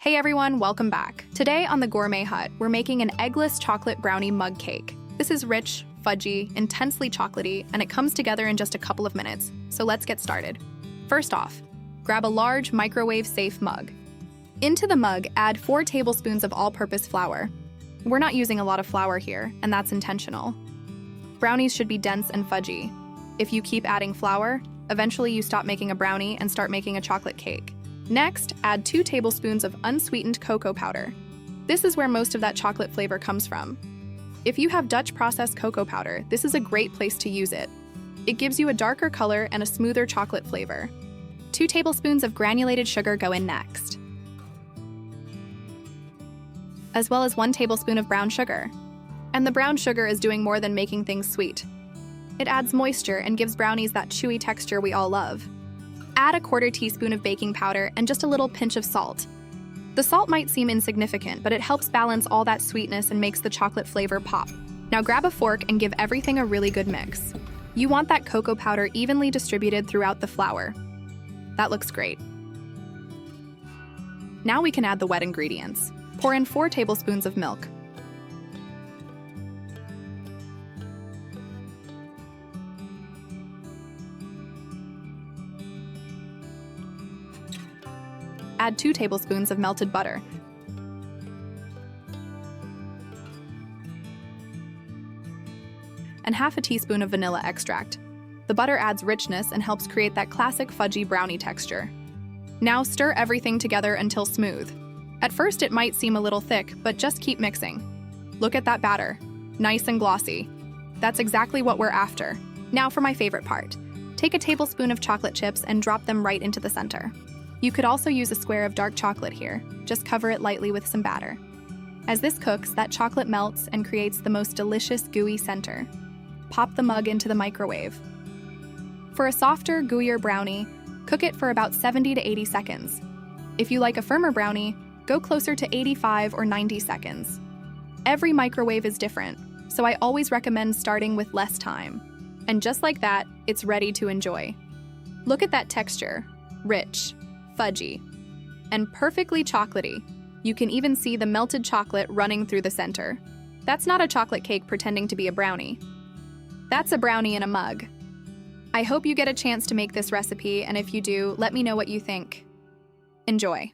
Hey everyone, welcome back. Today on the Gourmet Hut, we're making an eggless chocolate brownie mug cake. This is rich, fudgy, intensely chocolatey, and it comes together in just a couple of minutes. So let's get started. First off, grab a large microwave-safe mug. Into the mug, add 4 tablespoons of all-purpose flour. We're not using a lot of flour here, and that's intentional. Brownies should be dense and fudgy. If you keep adding flour, eventually you stop making a brownie and start making a chocolate cake. Next, add 2 tablespoons of unsweetened cocoa powder. This is where most of that chocolate flavor comes from. If you have Dutch processed cocoa powder, this is a great place to use it. It gives you a darker color and a smoother chocolate flavor. 2 tablespoons of granulated sugar go in next, as well as 1 tablespoon of brown sugar. And the brown sugar is doing more than making things sweet. It adds moisture and gives brownies that chewy texture we all love. Add a 1/4 teaspoon of baking powder and just a little pinch of salt. The salt might seem insignificant, but it helps balance all that sweetness and makes the chocolate flavor pop. Now grab a fork and give everything a really good mix. You want that cocoa powder evenly distributed throughout the flour. That looks great. Now we can add the wet ingredients. Pour in 4 tablespoons of milk. Add 2 tablespoons of melted butter. And half a teaspoon of vanilla extract. The butter adds richness and helps create that classic fudgy brownie texture. Now stir everything together until smooth. At first it might seem a little thick, but just keep mixing. Look at that batter. Nice and glossy. That's exactly what we're after. Now for my favorite part. Take a tablespoon of chocolate chips and drop them right into the center. You could also use a square of dark chocolate here. Just cover it lightly with some batter. As this cooks, that chocolate melts and creates the most delicious gooey center. Pop the mug into the microwave. For a softer, gooier brownie, cook it for about 70 to 80 seconds. If you like a firmer brownie, go closer to 85 or 90 seconds. Every microwave is different, so I always recommend starting with less time. And just like that, it's ready to enjoy. Look at that texture. Rich, fudgy, and perfectly chocolatey. You can even see the melted chocolate running through the center. That's not a chocolate cake pretending to be a brownie. That's a brownie in a mug. I hope you get a chance to make this recipe, and if you do, let me know what you think. Enjoy.